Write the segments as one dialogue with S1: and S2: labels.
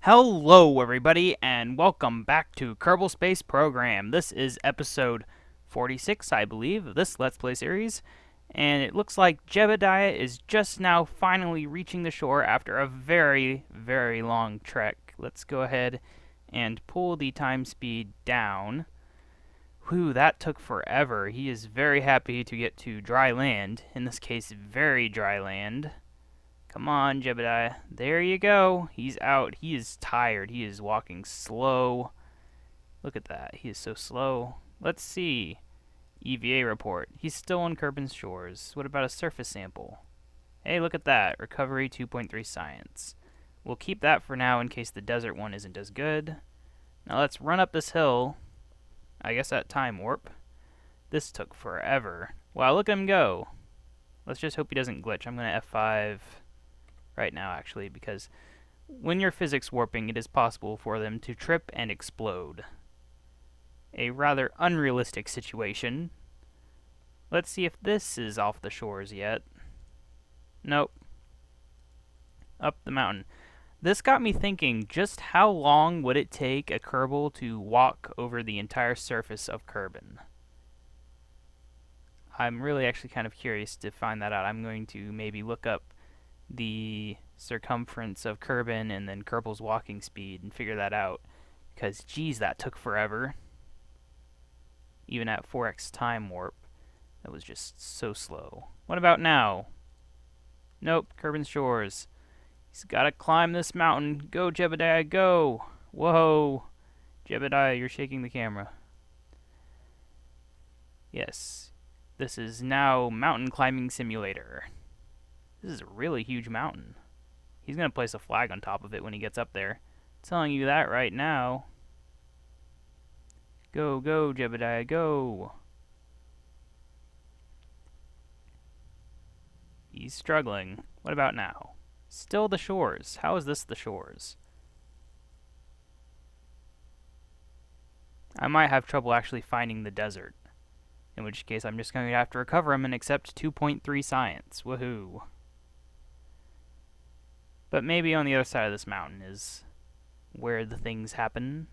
S1: Hello, everybody, and welcome back to Kerbal Space Program. This is episode 46, I believe, of this Let's Play series, and it looks like Jebediah is just now finally reaching the shore after a very, very long trek. Let's go ahead and pull the time speed down. Whew, that took forever. He is very happy to get to dry land, in this case, very dry land. Come on, Jebediah. There you go. He's out. He is tired. He is walking slow. Look at that. He is so slow. Let's see. EVA report. He's still on Kerbin's shores. What about a surface sample? Hey, look at that. Recovery 2.3 science. We'll keep that for now in case the desert one isn't as good. Now let's run up this hill. I guess that time warp. This took forever. Wow, look at him go. Let's just hope he doesn't glitch. I'm going to F5... right now, actually, because when you're physics warping, it is possible for them to trip and explode. A rather unrealistic situation. Let's see if this is off the shores yet. Nope. Up the mountain. This got me thinking, just how long would it take a Kerbal to walk over the entire surface of Kerbin? I'm really actually kind of curious to find that out. I'm going to maybe look up the circumference of Kerbin and then Kerbal's walking speed and figure that out. Because, geez, that took forever. Even at 4x time warp, that was just so slow. What about now? Nope, Kerbin's shores. He's gotta climb this mountain. Go, Jebediah, go! Whoa! Jebediah, you're shaking the camera. Yes, this is now Mountain Climbing Simulator. This is a really huge mountain. He's going to place a flag on top of it when he gets up there. I'm telling you that right now. Go, go, Jebediah, go! He's struggling. What about now? Still the shores. How is this the shores? I might have trouble actually finding the desert. In which case I'm just going to have to recover him and accept 2.3 science. Woohoo! But maybe on the other side of this mountain is where the things happen.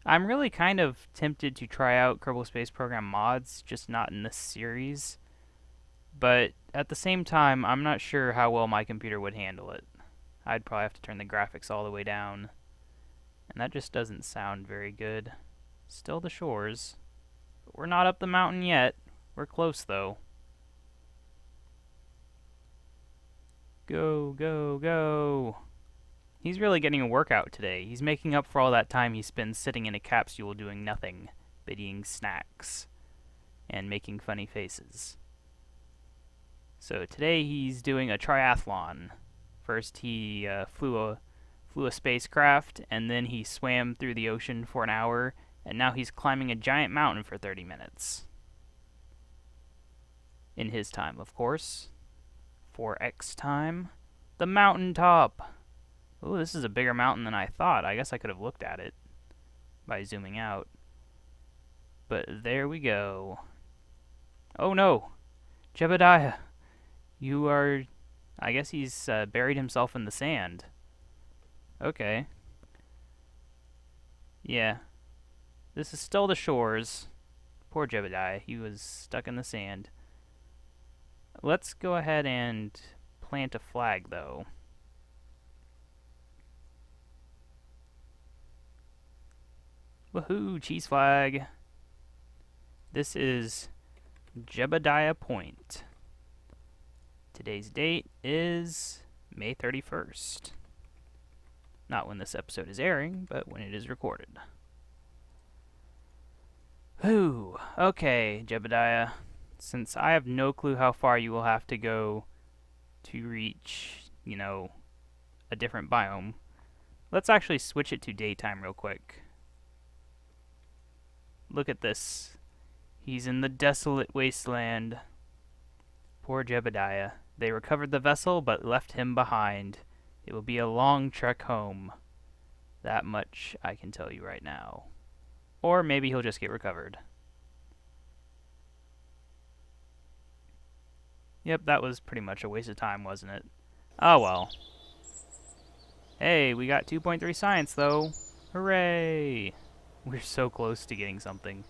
S1: I'm really kind of tempted to try out Kerbal Space Program mods, just not in this series. But at the same time, I'm not sure how well my computer would handle it. I'd probably have to turn the graphics all the way down. And that just doesn't sound very good. Still the shores. But we're not up the mountain yet. We're close, though. Go, go, go! He's really getting a workout today. He's making up for all that time he spends sitting in a capsule doing nothing, but eating snacks and making funny faces. So today he's doing a triathlon. First he flew a spacecraft, and then he swam through the ocean for an hour, and now he's climbing a giant mountain for 30 minutes. In his time, of course. 4x time. The mountaintop! Ooh, this is a bigger mountain than I thought. I guess I could have looked at it by zooming out. But there we go. Oh no! Jebediah! You are... I guess he's buried himself in the sand. Okay. Yeah. This is still the shores. Poor Jebediah. He was stuck in the sand. Let's go ahead and plant a flag, though. Woohoo! Cheese flag! This is Jebediah Point. Today's date is May 31st. Not when this episode is airing, but when it is recorded. Whew. Okay, Jebediah. Since I have no clue how far you will have to go to reach, a different biome, let's actually switch it to daytime real quick. Look at this. He's in the desolate wasteland. Poor Jebediah. They recovered the vessel, but left him behind. It will be a long trek home. That much I can tell you right now. Or maybe he'll just get recovered. Yep, that was pretty much a waste of time, wasn't it? Oh well. Hey, we got 2.3 science though. Hooray! We're so close to getting something.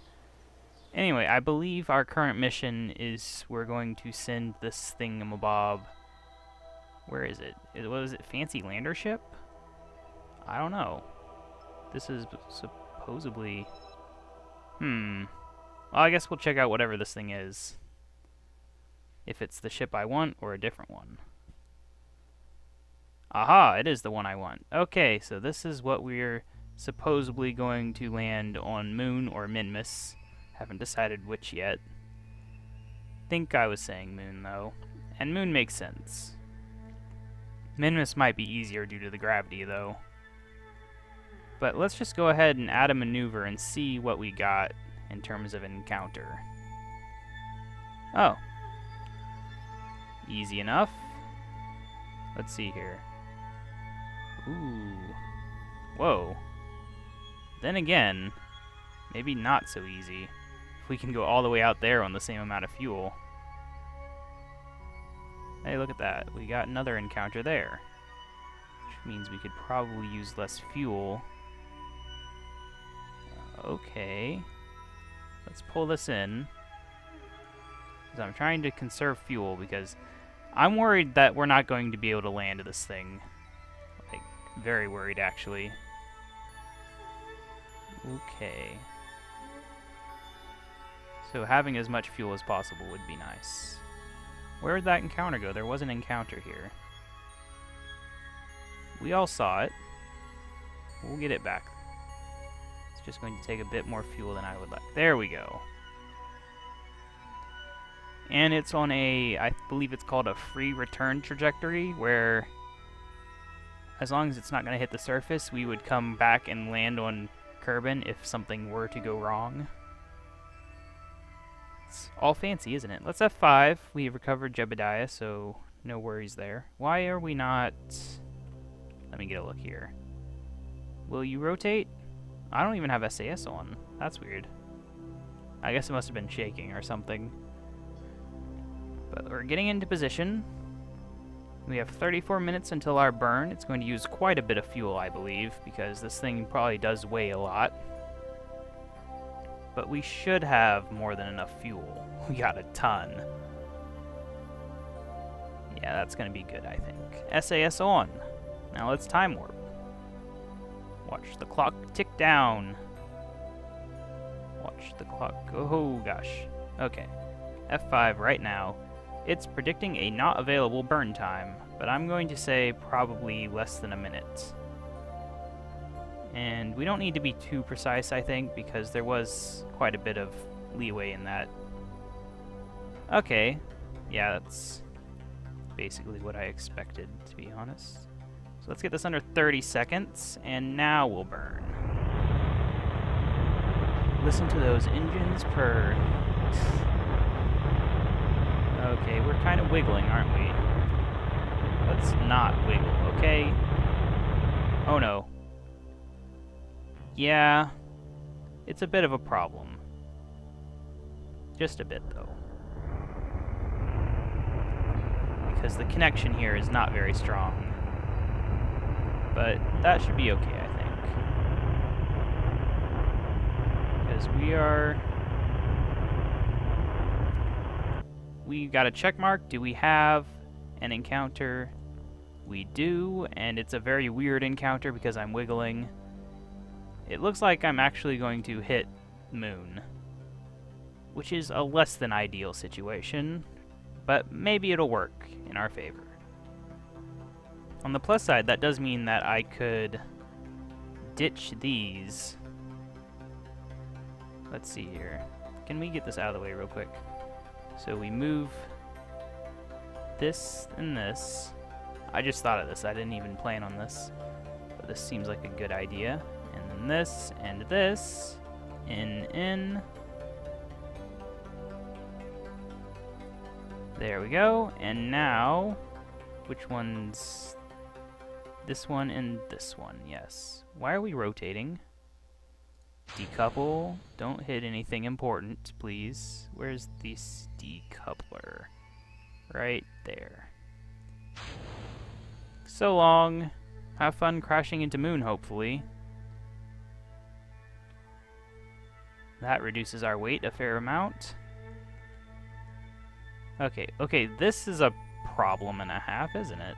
S1: Anyway, I believe our current mission is we're going to send this thingamabob. Where is it? Was it Fancy Lander Ship? I don't know. This is supposedly... Well, I guess we'll check out whatever this thing is. If it's the ship I want or a different one. Aha, it is the one I want. Okay, so this is what we're supposedly going to land on Moon or Minmus. Haven't decided which yet. Think I was saying Moon, though. And Moon makes sense. Minmus might be easier due to the gravity, though. But let's just go ahead and add a maneuver and see what we got in terms of an encounter. Oh. Easy enough. Let's see here. Ooh. Whoa. Then again, maybe not so easy. If we can go all the way out there on the same amount of fuel. Hey, look at that. We got another encounter there. Which means we could probably use less fuel. Okay. Let's pull this in. Because I'm trying to conserve fuel because I'm worried that we're not going to be able to land this thing. Like, very worried, actually. Okay. So having as much fuel as possible would be nice. Where did that encounter go? There was an encounter here. We all saw it. We'll get it back. It's just going to take a bit more fuel than I would like. There we go. And it's on a, I believe it's called a free return trajectory, where as long as it's not going to hit the surface, we would come back and land on Kerbin if something were to go wrong. It's all fancy, isn't it? Let's F5. We recovered Jebediah, so no worries there. Why are we not... Let me get a look here. Will you rotate? I don't even have SAS on. That's weird. I guess it must have been shaking or something. But we're getting into position. We have 34 minutes until our burn. It's going to use quite a bit of fuel, I believe, because this thing probably does weigh a lot. But we should have more than enough fuel. We got a ton. Yeah, that's going to be good, I think. SAS on. Now let's time warp. Watch the clock tick down. Watch the clock. Oh, gosh. Okay. F5 right now. It's predicting a not available burn time, but I'm going to say probably less than a minute. And we don't need to be too precise, I think, because there was quite a bit of leeway in that. Okay. Yeah, that's basically what I expected, to be honest. So let's get this under 30 seconds, and now we'll burn. Listen to those engines purr. Okay, we're kind of wiggling, aren't we? Let's not wiggle, okay? Oh no. Yeah, it's a bit of a problem. Just a bit, though. Because the connection here is not very strong. But that should be okay, I think. Because we got a check mark. Do we have an encounter? We do, and it's a very weird encounter because I'm wiggling. It looks like I'm actually going to hit Moon, which is a less than ideal situation, but maybe it'll work in our favor. On the plus side, that does mean that I could ditch these. Let's see here. Can we get this out of the way real quick? So we move this and this. I just thought of this. I didn't even plan on this. But this seems like a good idea. And then this and this. In. There we go. And now, which one's... This one and this one, yes. Why are we rotating? Decouple. Don't hit anything important, please. Where's this decoupler? Right there. So long. Have fun crashing into Moon, hopefully. That reduces our weight a fair amount. Okay, this is a problem and a half, isn't it?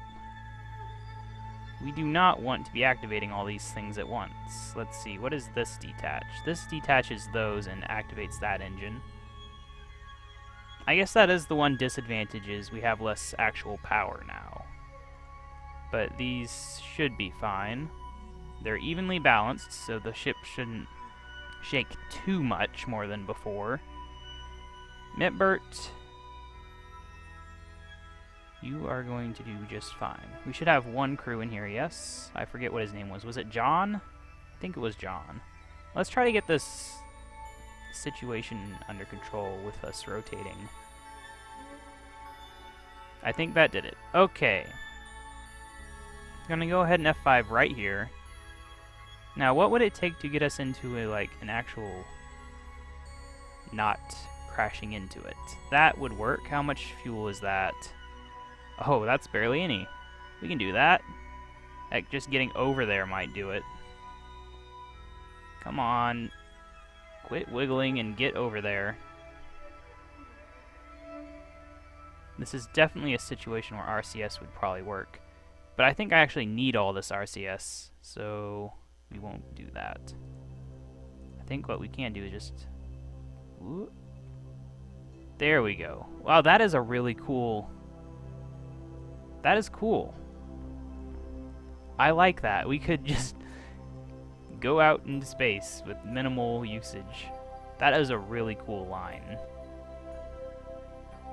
S1: We do not want to be activating all these things at once. Let's see, what does this detach? This detaches those and activates that engine. I guess that is the one disadvantage, is we have less actual power now. But these should be fine. They're evenly balanced, so the ship shouldn't shake too much more than before. Mitbert, you are going to do just fine. We should have one crew in here, yes? I forget what his name was. Was it John? I think it was John. Let's try to get this situation under control with us rotating. I think that did it. Okay. I'm gonna go ahead and F5 right here. Now, what would it take to get us into an actual not crashing into it? That would work. How much fuel is that? Oh, that's barely any. We can do that. Heck, just getting over there might do it. Come on. Quit wiggling and get over there. This is definitely a situation where RCS would probably work. But I think I actually need all this RCS, so we won't do that. I think what we can do is just... Whoop. There we go. Wow, that is a really cool... That is cool. I like that. We could just go out into space with minimal usage. That is a really cool line.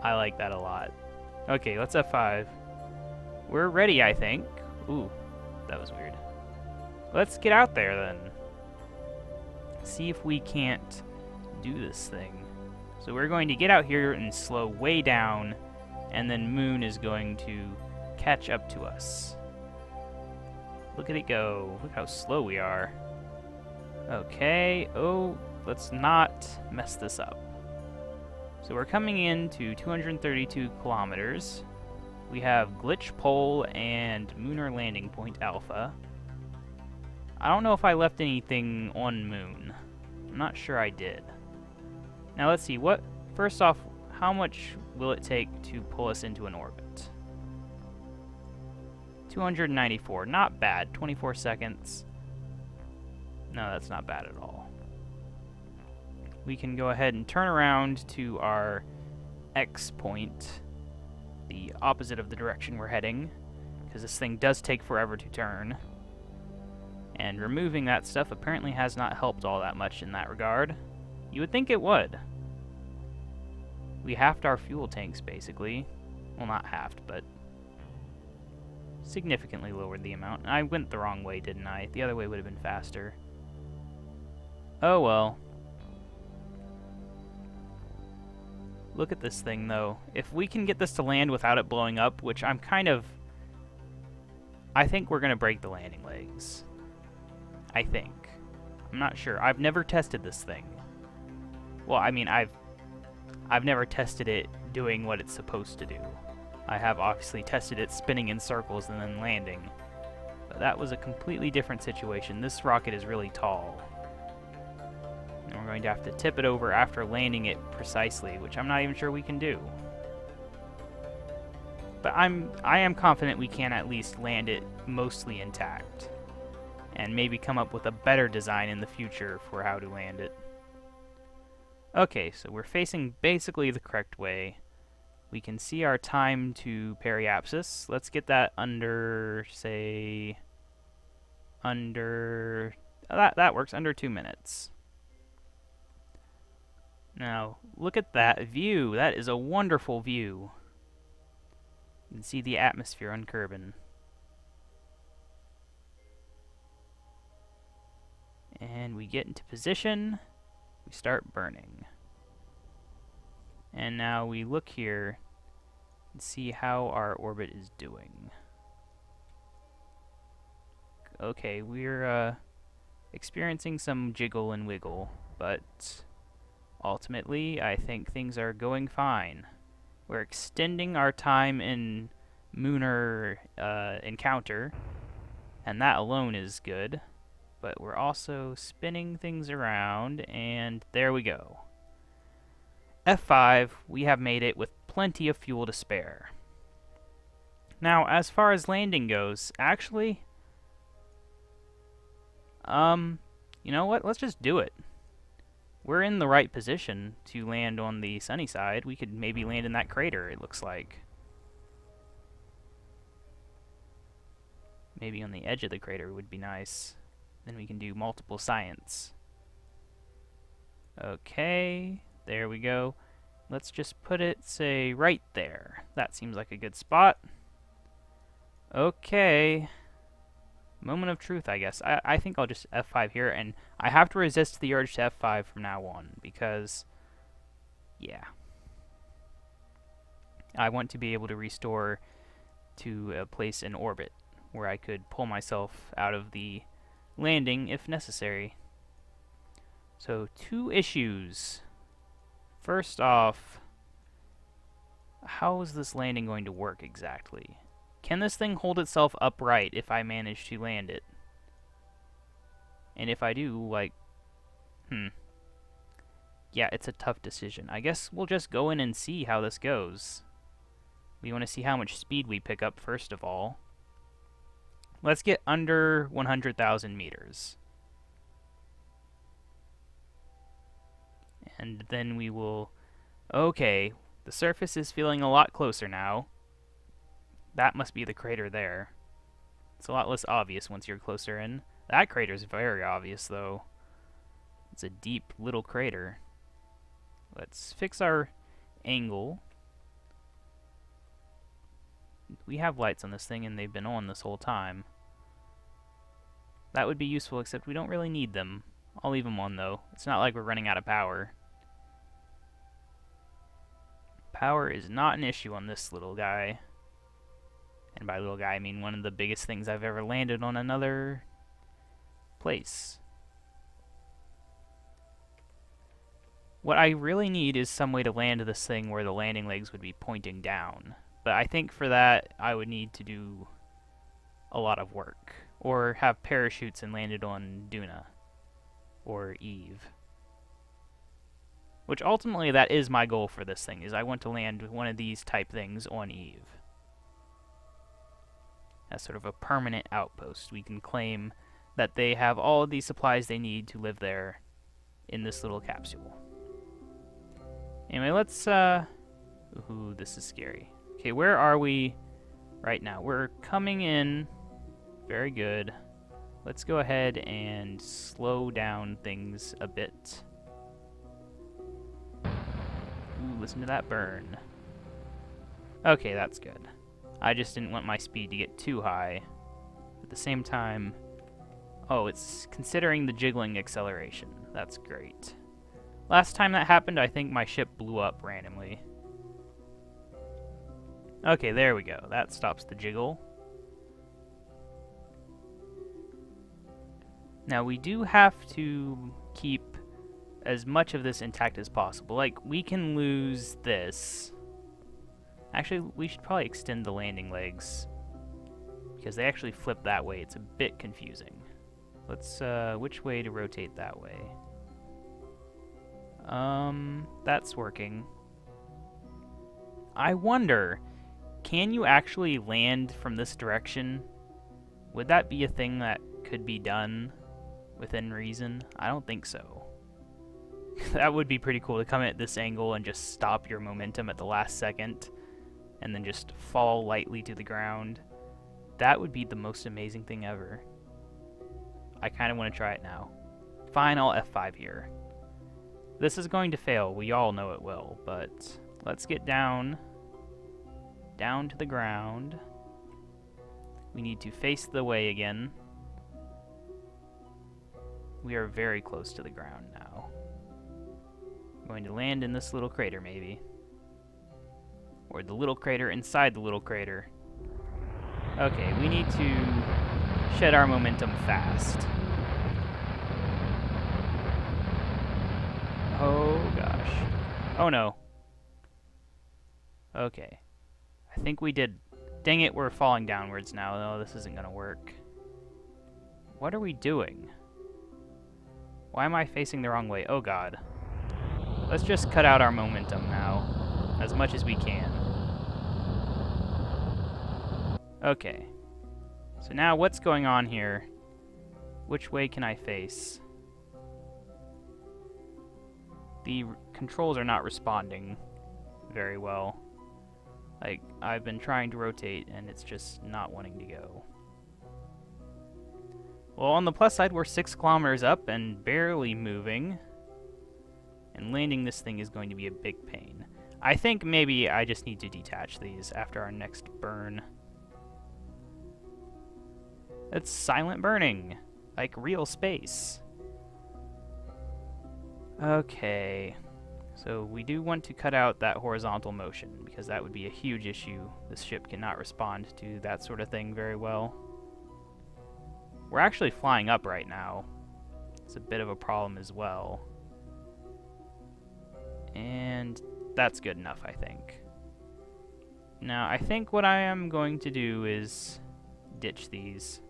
S1: I like that a lot. Okay, let's F5. We're ready, I think. Ooh, that was weird. Let's get out there, then. See if we can't do this thing. So we're going to get out here and slow way down, and then Moon is going to catch up to us. Look at it go. Look how slow we are. Okay. Oh, let's not mess this up. So we're coming in to 232 kilometers. We have Glitch Pole and Lunar Landing Point Alpha. I don't know if I left anything on Moon. I'm not sure I did. Now let's see, first off, how much will it take to pull us into an orbit? 294, not bad. 24 seconds. No, that's not bad at all. We can go ahead and turn around to our X point, the opposite of the direction we're heading, because this thing does take forever to turn. And removing that stuff apparently has not helped all that much in that regard. You would think it would. We halved our fuel tanks, basically. Well, not halved, but significantly lowered the amount. I went the wrong way, didn't I? The other way would have been faster. Oh well. Look at this thing, though. If we can get this to land without it blowing up, which I think we're going to break the landing legs. I think. I'm not sure. I've never tested this thing. Well, I mean, I've never tested it doing what it's supposed to do. I have obviously tested it spinning in circles and then landing. But that was a completely different situation. This rocket is really tall. And we're going to have to tip it over after landing it precisely, which I'm not even sure we can do. But I am confident we can at least land it mostly intact. And maybe come up with a better design in the future for how to land it. Okay, so we're facing basically the correct way. We can see our time to periapsis. Let's get that under, say, that works, under 2 minutes. Now, look at that view. That is a wonderful view. You can see the atmosphere on Kerbin. And we get into position. We start burning. And now we look here and see how our orbit is doing. Okay, we're experiencing some jiggle and wiggle, but ultimately I think things are going fine. We're extending our time in Mooner encounter, and that alone is good. But we're also spinning things around, and there we go. F5, we have made it with plenty of fuel to spare. Now, as far as landing goes, actually, you know what? Let's just do it. We're in the right position to land on the sunny side. We could maybe land in that crater, it looks like. Maybe on the edge of the crater would be nice. Then we can do multiple science. Okay, there we go. Let's just put it, say, right there. That seems like a good spot. Okay. Moment of truth, I guess. I think I'll just F5 here, and I have to resist the urge to F5 from now on, because, yeah. I want to be able to restore to a place in orbit where I could pull myself out of the landing if necessary. So, 2 issues. First off, how is this landing going to work exactly? Can this thing hold itself upright if I manage to land it? And if I do, like, yeah, it's a tough decision. I guess we'll just go in and see how this goes. We want to see how much speed we pick up first of all. Let's get under 100,000 meters. And then we will... Okay, the surface is feeling a lot closer now. That must be the crater there. It's a lot less obvious once you're closer in. That crater's very obvious, though. It's a deep little crater. Let's fix our angle. We have lights on this thing, and they've been on this whole time. That would be useful, except we don't really need them. I'll leave them on, though. It's not like we're running out of power. Power is not an issue on this little guy. And by little guy, I mean one of the biggest things I've ever landed on another place. What I really need is some way to land this thing where the landing legs would be pointing down. But I think for that, I would need to do a lot of work. Or have parachutes and land it on Duna. Or Eve. Which ultimately, that is my goal for this thing, is I want to land one of these type things on Eve. As sort of a permanent outpost. We can claim that they have all of the supplies they need to live there in this little capsule. Anyway, let's, ooh, this is scary. Okay, where are we right now? We're coming in. Very good. Let's go ahead and slow down things a bit. Ooh, listen to that burn. Okay, that's good. I just didn't want my speed to get too high. At the same time... Oh, it's considering the jiggling acceleration. That's great. Last time that happened, I think my ship blew up randomly. Okay, there we go. That stops the jiggle. Now, we do have to keep as much of this intact as possible. Like, we can lose this. Actually, we should probably extend the landing legs, because they actually flip that way. It's a bit confusing. Let's, which way to rotate that way? That's working. I wonder, can you actually land from this direction? Would that be a thing that could be done within reason? I don't think so. That would be pretty cool to come at this angle and just stop your momentum at the last second and then just fall lightly to the ground. That would be the most amazing thing ever. I kind of want to try it now. Fine, I'll F5 here. This is going to fail, we all know it will, but let's get down to the ground. We need to face the way again. We are very close to the ground now. I'm going to land in this little crater, maybe. Or the little crater inside the little crater. Okay, we need to shed our momentum fast. Oh gosh. Oh no. Okay. I think we did Dang it, we're falling downwards now. Oh, this isn't gonna work. What are we doing? Why am I facing the wrong way? Oh god. Let's just cut out our momentum now, as much as we can. Okay. So now what's going on here? Which way can I face? The controls are not responding very well. Like, I've been trying to rotate and it's just not wanting to go. Well, on the plus side, we're 6 kilometers up and barely moving. And landing this thing is going to be a big pain. I think maybe I just need to detach these after our next burn. It's silent burning, like real space. Okay, so we do want to cut out that horizontal motion because that would be a huge issue. This ship cannot respond to that sort of thing very well. We're actually flying up right now. It's a bit of a problem as well. And that's good enough, I think. Now, I think what I am going to do is ditch these.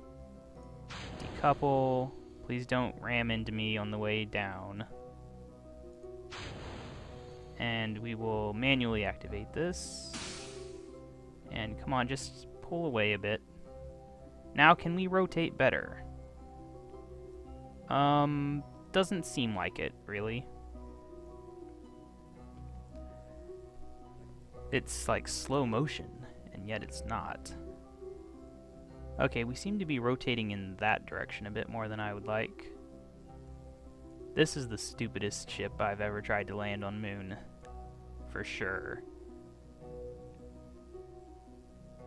S1: Decouple. Please don't ram into me on the way down. And we will manually activate this. And come on, just pull away a bit. Now, can we rotate better? Doesn't seem like it, really. It's like slow motion, and yet it's not. Okay, we seem to be rotating in that direction a bit more than I would like. This is the stupidest ship I've ever tried to land on Moon. For sure.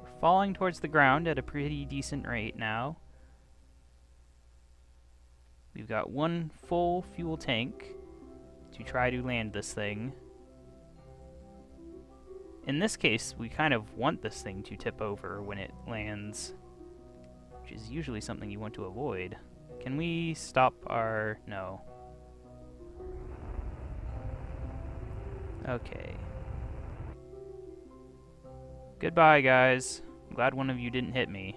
S1: We're falling towards the ground at a pretty decent rate now. We've got 1 full fuel tank to try to land this thing. In this case, we kind of want this thing to tip over when it lands, which is usually something you want to avoid. Can we stop our... no. Okay. Goodbye, guys. I'm glad one of you didn't hit me.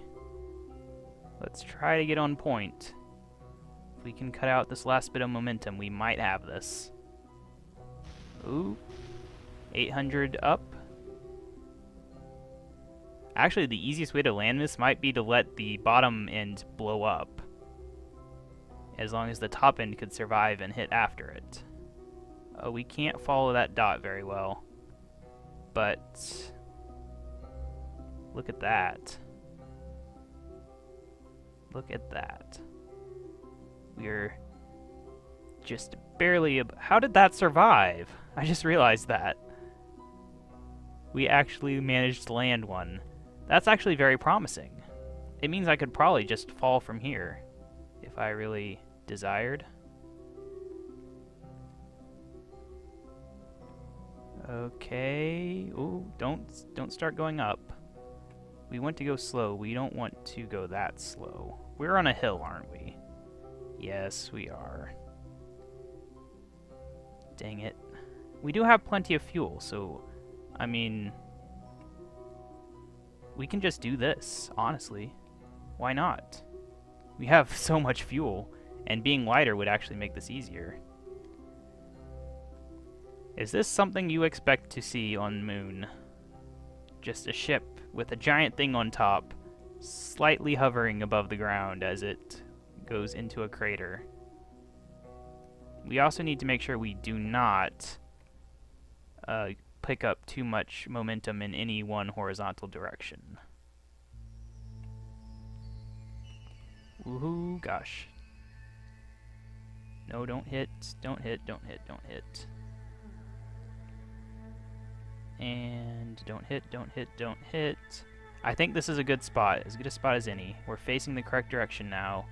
S1: Let's try to get on point. If we can cut out this last bit of momentum, we might have this. Ooh. 800 up. Actually, the easiest way to land this might be to let the bottom end blow up, as long as the top end could survive and hit after it. We can't follow that dot very well, but look at that. Look at that. We're just barely... how did that survive? I just realized that. We actually managed to land one. That's actually very promising. It means I could probably just fall from here if I really desired. Okay. Ooh, don't start going up. We want to go slow. We don't want to go that slow. We're on a hill, aren't we? Yes, we are. Dang it. We do have plenty of fuel, so I mean, we can just do this, honestly. Why not? We have so much fuel, and being lighter would actually make this easier. Is this something you expect to see on Moon? Just a ship with a giant thing on top, slightly hovering above the ground as it goes into a crater. We also need to make sure we do not pick up too much momentum in any one horizontal direction. Woohoo, gosh. No, don't hit, don't hit, don't hit, don't hit. And don't hit, don't hit, don't hit. I think this is a good spot, as good a spot as any. We're facing the correct direction now.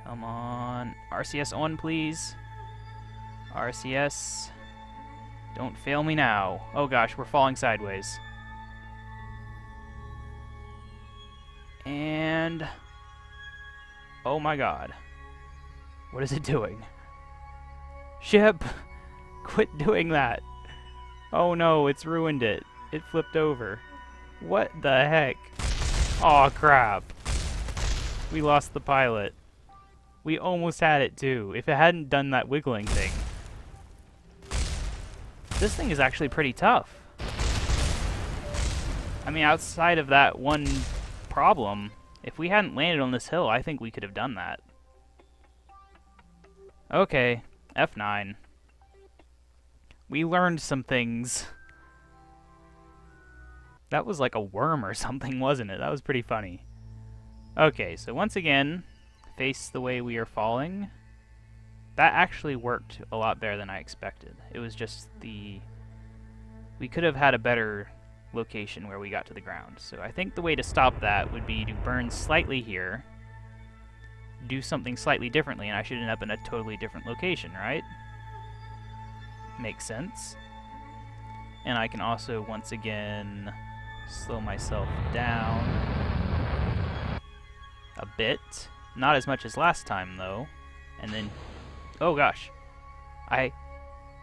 S1: Come on. RCS on, please. RCS. Don't fail me now. Oh gosh, we're falling sideways. And... oh my god. What is it doing? Ship! Quit doing that! Oh no, it's ruined it. It flipped over. What the heck? Aw, crap. We lost the pilot. We almost had it, too, if it hadn't done that wiggling thing. This thing is actually pretty tough. I mean, outside of that one problem, if we hadn't landed on this hill, I think we could have done that. Okay, F9. We learned some things. That was like a worm or something, wasn't it? That was pretty funny. Okay, so once again, face the way we are falling. That actually worked a lot better than I expected. It was just the... We could have had a better location where we got to the ground. So I think the way to stop that would be to burn slightly here, do something slightly differently, and I should end up in a totally different location, right? Makes sense. And I can also, once again, slow myself down a bit. Not as much as last time, though. And then... Oh, gosh.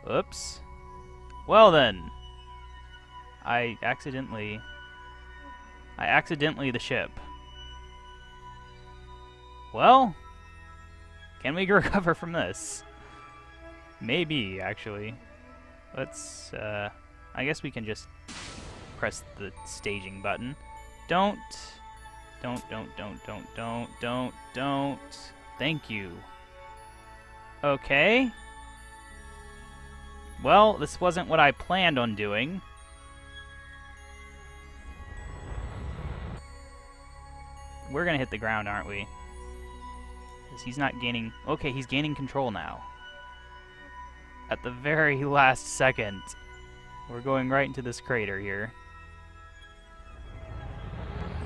S1: Oops. Well, then. I accidentally the ship. Well, can we recover from this? Maybe, actually. Let's, I guess we can just press the staging button. Don't. Thank you. Okay. Well, this wasn't what I planned on doing. We're gonna hit the ground, aren't we? Because he's not gaining... Okay, he's gaining control now. At the very last second. We're going right into this crater here.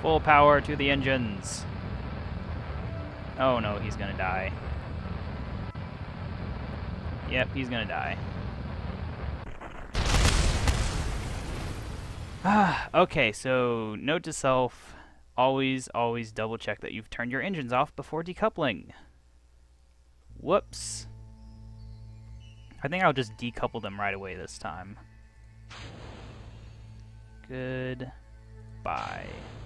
S1: Full power to the engines. Oh no, he's gonna die. Yep, he's gonna die. Okay, so note to self, always double check that you've turned your engines off before decoupling. Whoops. I think I'll just decouple them right away this time. Goodbye.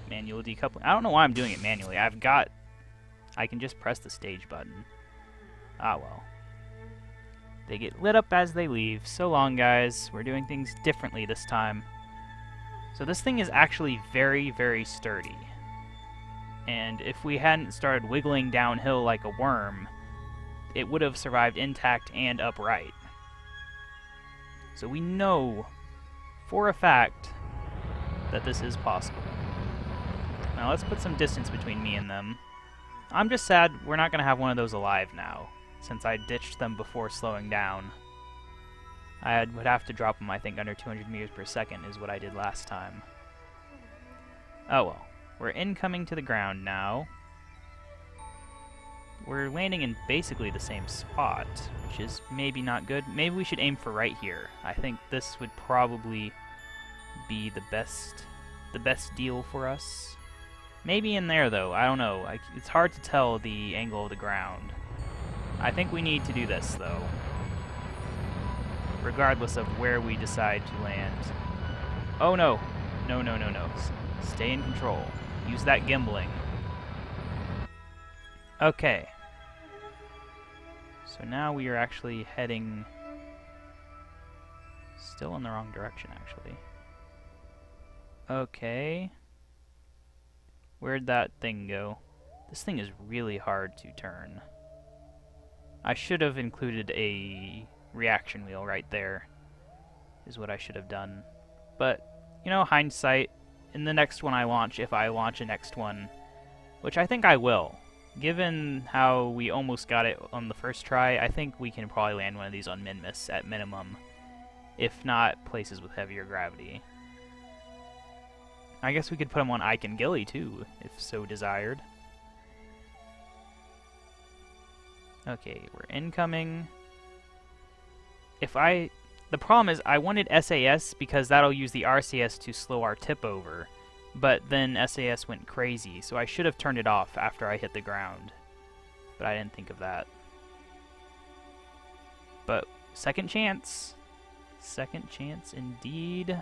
S1: Manual decoupling. I don't know why I'm doing it manually. I can just press the stage button. Ah well. They get lit up as they leave. So long, guys. We're doing things differently this time. So this thing is actually very sturdy. And if we hadn't started wiggling downhill like a worm, it would have survived intact and upright. So we know for a fact that this is possible. Now let's put some distance between me and them. I'm just sad we're not going to have one of those alive now, since I ditched them before slowing down. I would have to drop them, I think, under 200 meters per second is what I did last time. Oh well. We're incoming to the ground now. We're landing in basically the same spot, which is maybe not good. Maybe we should aim for right here. I think this would probably be the best deal for us. Maybe in there, though. I don't know. It's hard to tell the angle of the ground. I think we need to do this, though, regardless of where we decide to land. Oh, no. No. Stay in control. Use that gimbaling. Okay. So now we are actually heading... Still in the wrong direction, actually. Okay. Where'd that thing go? This thing is really hard to turn. I should have included a reaction wheel right there, is what I should have done. But, you know, hindsight, in the next one I launch, if I launch a next one, which I think I will, given how we almost got it on the first try, I think we can probably land one of these on Minmus at minimum, if not places with heavier gravity. I guess we could put them on Ike and Gilly, too, if so desired. Okay, we're incoming. The problem is I wanted SAS because that'll use the RCS to slow our tip over, but then SAS went crazy, so I should have turned it off after I hit the ground. But I didn't think of that. But second chance. Second chance indeed.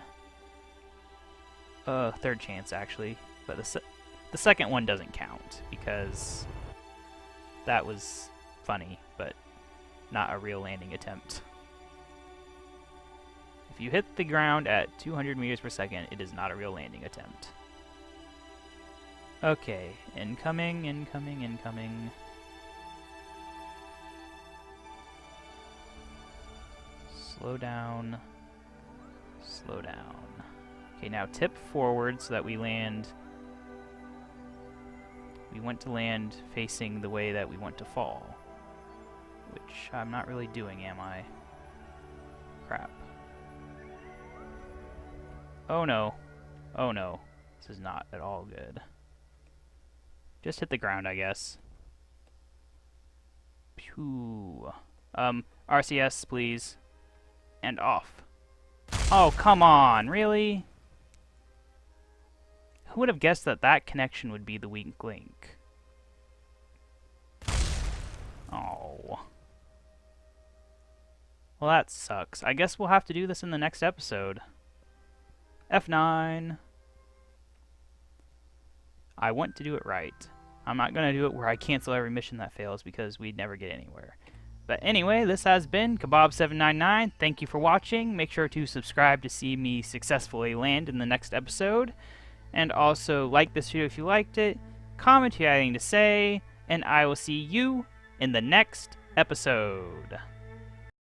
S1: third chance actually, but the second one doesn't count because that was funny, but not a real landing attempt. If you hit the ground at 200 meters per second, it is not a real landing attempt. Okay, incoming, incoming, incoming. Slow down. Slow down. Okay, now tip forward so that we land. We want to land facing the way that we want to fall. Which I'm not really doing, am I? Crap. Oh no. Oh no. This is not at all good. Just hit the ground, I guess. Pew. RCS, please. And off. Oh, come on, really? Who would have guessed that that connection would be the weak link? Oh. Well, that sucks. I guess we'll have to do this in the next episode. F9. I want to do it right. I'm not going to do it where I cancel every mission that fails because we'd never get anywhere. But anyway, this has been KaBob799. Thank you for watching. Make sure to subscribe to see me successfully land in the next episode. And also like this video if you liked it. Comment if you have anything to say. And I will see you in the next episode.